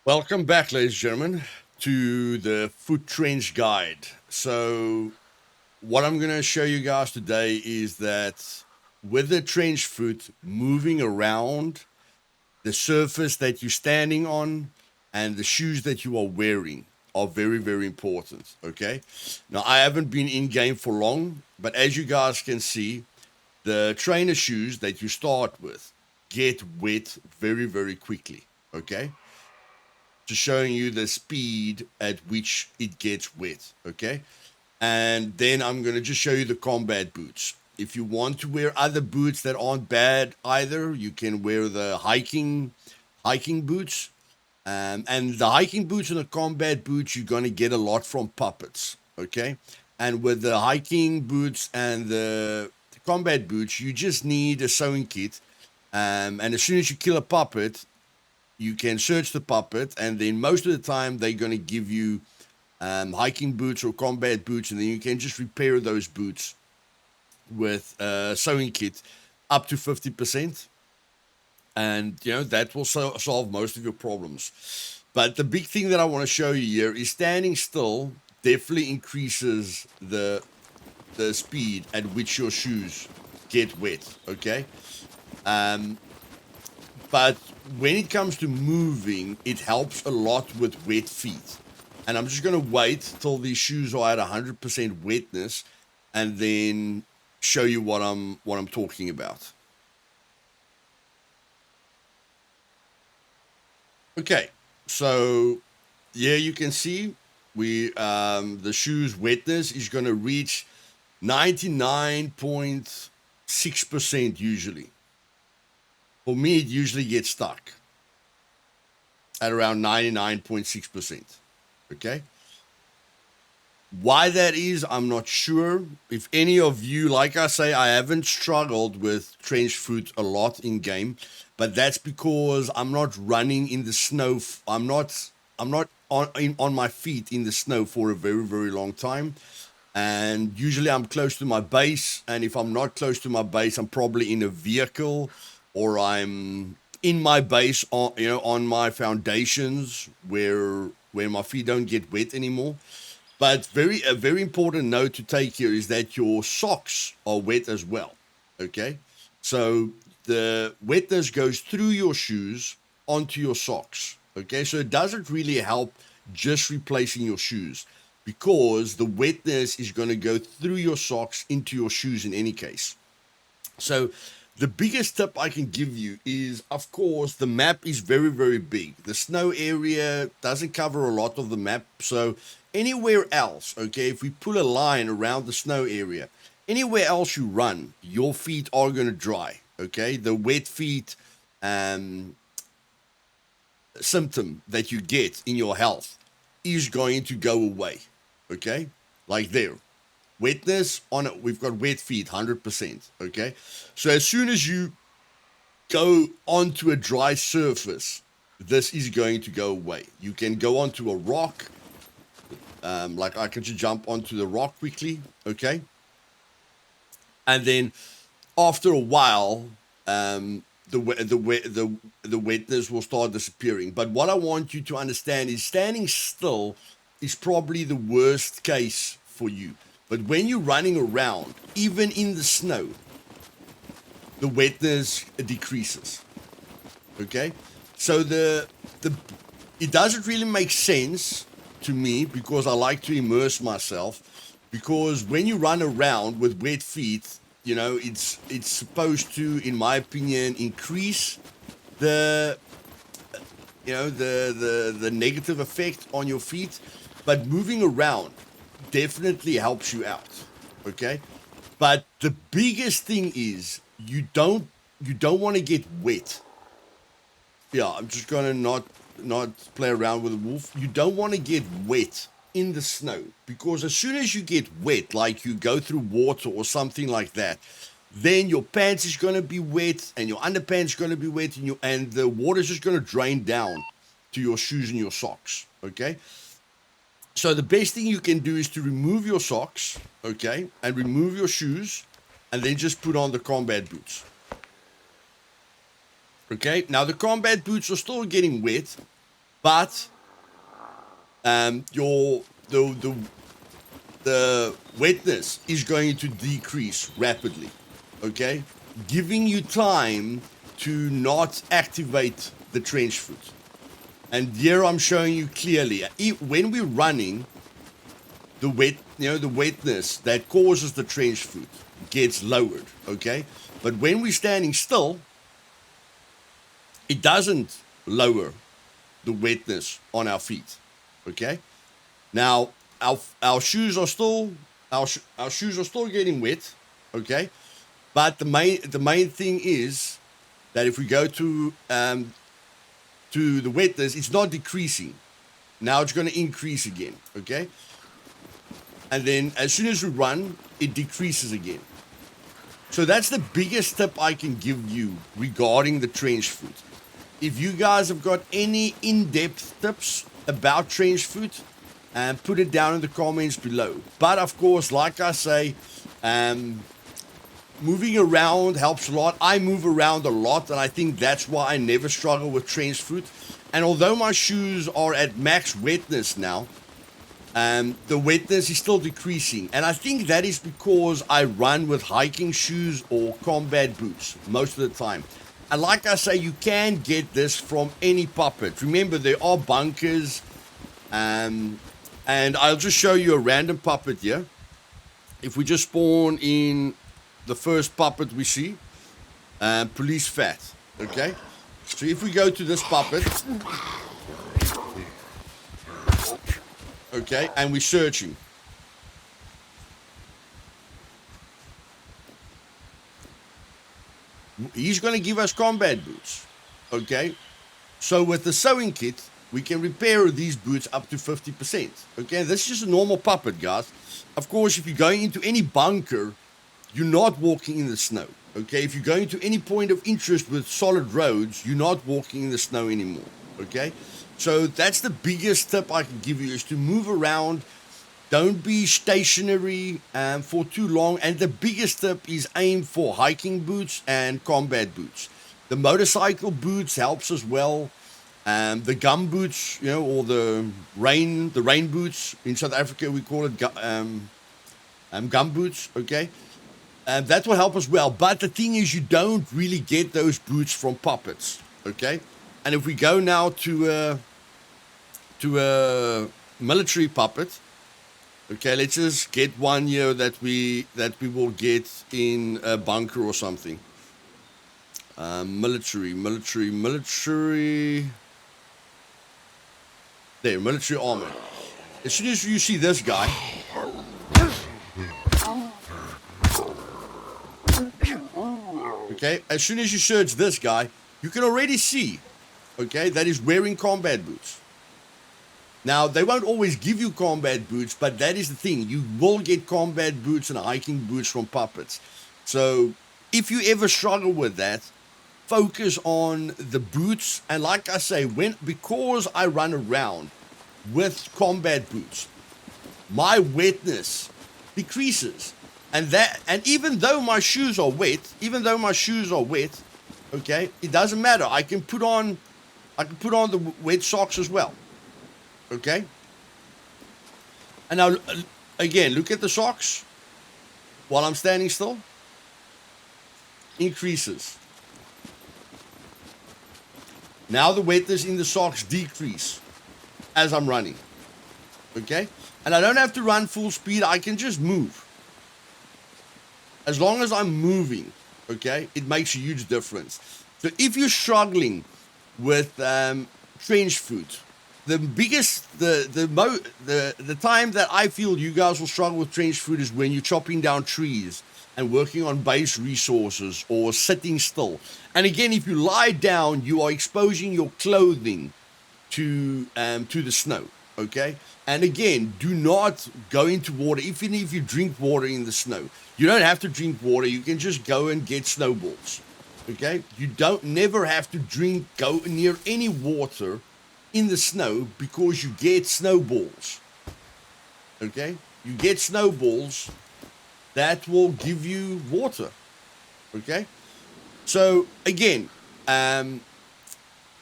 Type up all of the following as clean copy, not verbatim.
Welcome back, ladies and gentlemen, to the Foot Trench Guide. So, what I'm going to show you guys today is that with the trench foot moving around, the surface that you're standing on and the shoes that you are wearing are very, very important. Okay. Now, I haven't been in game for long, but as you guys can see, the trainer shoes that you start with get wet very, very quickly. Okay, just showing you the speed at which it gets wet. Okay, and then I'm going to just show you the combat boots. If you want to wear other boots that aren't bad either, you can wear the hiking boots. And the hiking boots and the combat boots, you're going to get a lot from puppets. Okay, and with the hiking boots and the combat boots, you just need a sewing kit. And as soon as you kill a puppet, you can search the puppet, and then most of the time they're going to give you hiking boots or combat boots, and then you can just repair those boots with a sewing kit up to 50%, and that will solve most of your problems. But the big thing that I want to show you here is standing still definitely increases the speed at which your shoes get wet. Okay. um, But when it comes to moving, it helps a lot with wet feet. And I'm just going to wait till these shoes are at 100% wetness and then show you what I'm talking about. Okay. So yeah, you can see we the shoes wetness is going to reach 99.6% usually. For me, it usually gets stuck at around 99.6%. Okay. Why that is, I'm not sure. If any of you, like I say, I haven't struggled with trench foot a lot in game, but that's because I'm not running in the snow. I'm not on my feet in the snow for a very, very long time. And usually I'm close to my base. And if I'm not close to my base, I'm probably in a vehicle or I'm in my base on my foundations where my feet don't get wet anymore. But a very important note to take here is that your socks are wet as well. Okay, so the wetness goes through your shoes onto your socks. Okay, so it doesn't really help just replacing your shoes because the wetness is going to go through your socks into your shoes in any case. So the biggest tip I can give you is, of course, the map is very, very big. The snow area doesn't cover a lot of the map. So anywhere else, okay, if we pull a line around the snow area, anywhere else you run, your feet are going to dry. Okay, the wet feet um, symptom that you get in your health is going to go away. Okay, like there wetness on it, we've got wet feet 100%. Okay, so as soon as you go onto a dry surface, this is going to go away. You can go onto a rock, like I can just jump onto the rock quickly. Okay, and then after a while, the wetness will start disappearing. But what I want you to understand is standing still is probably the worst case for you. But when you're running around, even in the snow, the wetness decreases. Okay, so the it doesn't really make sense to me because I like to immerse myself. Because when you run around with wet feet, it's supposed to, in my opinion, increase the the negative effect on your feet. But moving around definitely helps you out. Okay, but the biggest thing is you don't want to get wet. Yeah, I'm just gonna not play around with a wolf. You don't want to get wet in the snow because as soon as you get wet, like you go through water or something like that, then your pants is gonna be wet and your underpants is gonna be wet and the water's just gonna drain down to your shoes and your socks. Okay, so the best thing you can do is to remove your socks, okay, and remove your shoes, and then just put on the combat boots. Okay, now the combat boots are still getting wet, but your the wetness is going to decrease rapidly, okay? Giving you time to not activate the trench foot. And here I'm showing you clearly, when we're running, the wetness that causes the trench foot gets lowered, okay? But when we're standing still, it doesn't lower the wetness on our feet, okay? Now, our shoes are still our shoes are still getting wet, okay? But the main thing is that if we go to the wetness, it's not decreasing. Now it's going to increase again, okay? And then as soon as we run, it decreases again. So that's the biggest tip I can give you regarding the trench foot. If you guys have got any in-depth tips about trench foot, put it down in the comments below. But of course, like I say, moving around helps a lot. I move around a lot, and I think that's why I never struggle with trench foot. And although my shoes are at max wetness now, the wetness is still decreasing. And I think that is because I run with hiking shoes or combat boots most of the time. And like I say, you can get this from any puppet. Remember, there are bunkers. And I'll just show you a random puppet here. If we just spawn in the first puppet we see, police fat, okay? So if we go to this puppet, okay, and we're searching. He's going to give us combat boots, okay? So with the sewing kit, we can repair these boots up to 50%, okay? This is just a normal puppet, guys. Of course, if you're going into any bunker, you're not walking in the snow, okay? If you're going to any point of interest with solid roads, you're not walking in the snow anymore, okay? So that's the biggest tip I can give you, is to move around. Don't be stationary for too long. And the biggest tip is aim for hiking boots and combat boots. The motorcycle boots helps as well. The gum boots, or the rain boots. In South Africa, we call it gum boots, okay? That will help as well. But the thing is, you don't really get those boots from puppets, okay? And if we go now to a military puppet, okay, let's just get one here that we will get in a bunker or something. Military. There, military armor. As soon as you see this guy, okay, as soon as you search this guy, you can already see, okay, that he's wearing combat boots. Now, they won't always give you combat boots, but that is the thing. You will get combat boots and hiking boots from puppets. So if you ever struggle with that, focus on the boots. And like I say, because I run around with combat boots, my wetness decreases. And even though my shoes are wet, okay, it doesn't matter. I can put on the wet socks as well. Okay? And now, again, look at the socks while I'm standing still. Increases. Now the wetness in the socks decrease as I'm running. Okay? And I don't have to run full speed. I can just move. As long as I'm moving, okay, it makes a huge difference. So if you're struggling with trench foot, the time that I feel you guys will struggle with trench foot is when you're chopping down trees and working on base resources or sitting still. And again, if you lie down, you are exposing your clothing to the snow, okay? And again, do not go into water. Even if you drink water in the snow, you don't have to drink water. You can just go and get snowballs, okay? You never have to go near any water in the snow because you get snowballs, okay? You get snowballs that will give you water, okay? So again,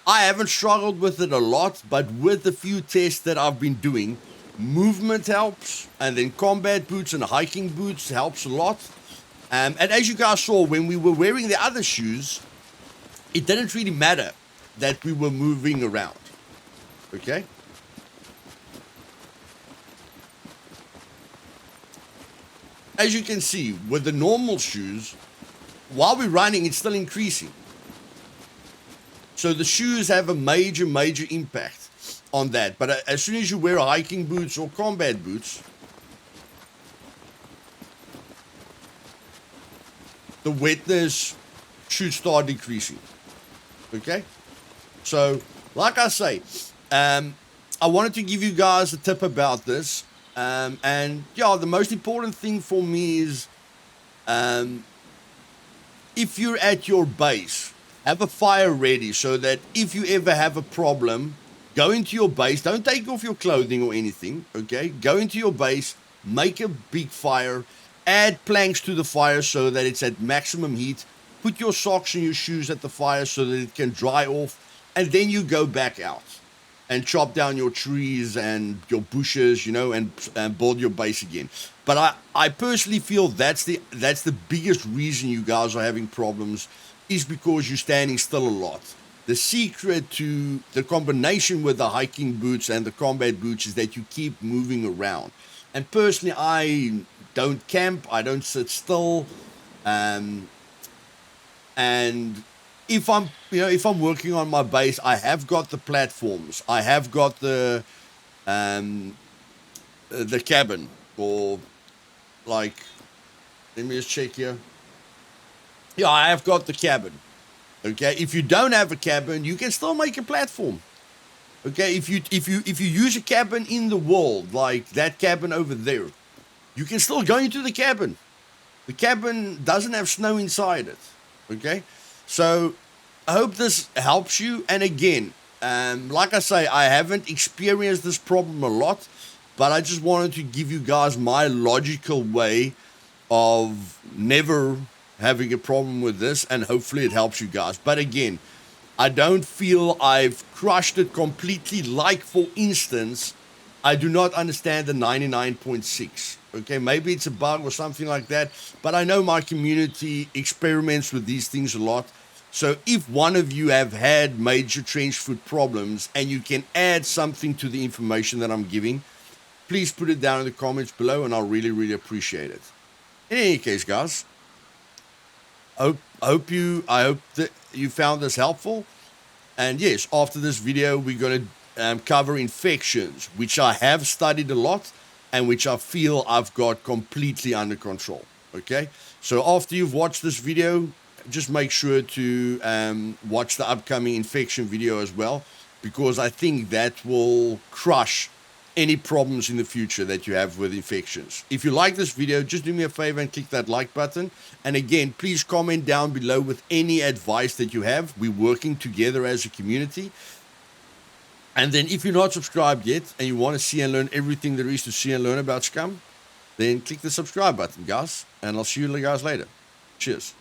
I haven't struggled with it a lot, but with the few tests that I've been doing, movement helps, and then combat boots and hiking boots helps a lot. And as you guys saw, when we were wearing the other shoes, it didn't really matter that we were moving around. Okay? As you can see, with the normal shoes, while we're running, it's still increasing. So the shoes have a major, major impact on that. But as soon as you wear hiking boots or combat boots, the wetness should start decreasing. Okay? So, like I say, I wanted to give you guys a tip about this. And yeah, the most important thing for me is if you're at your base, have a fire ready so that if you ever have a problem, go into your base. Don't take off your clothing or anything, okay? Go into your base, make a big fire, add planks to the fire so that it's at maximum heat. Put your socks and your shoes at the fire so that it can dry off, and then you go back out and chop down your trees and your bushes, you know, and build your base again. But I personally feel that's the biggest reason you guys are having problems is because you're standing still a lot. The secret to the combination with the hiking boots and the combat boots is that you keep moving around. And personally, I don't camp, I don't sit still, and if I'm working on my base, I have got the platforms, I have got the cabin, or like, let me just check here. Yeah, I have got the cabin. Okay, if you don't have a cabin, you can still make a platform. Okay, if you use a cabin in the world, like that cabin over there, you can still go into the cabin. The cabin doesn't have snow inside it. Okay, so I hope this helps you. And again, like I say, I haven't experienced this problem a lot, but I just wanted to give you guys my logical way of never having a problem with this, and hopefully it helps you guys. But again, I don't feel I've crushed it completely. Like, for instance, I do not understand the 99.6. Okay, maybe it's a bug or something like that, but I know my community experiments with these things a lot. So if one of you have had major trench foot problems and you can add something to the information that I'm giving, please put it down in the comments below, and I'll really, really appreciate it. In any case, guys, I hope that you found this helpful. And yes, after this video, we're going to cover infections, which I have studied a lot and which I feel I've got completely under control. Okay, so after you've watched this video, just make sure to watch the upcoming infection video as well, because I think that will crush any problems in the future that you have with infections. If you like this video, just do me a favor and click that like button. And again, please comment down below with any advice that you have. We're working together as a community. And then if you're not subscribed yet and you want to see and learn everything there is to see and learn about Scum, then click the subscribe button, guys. And I'll see you guys later. Cheers.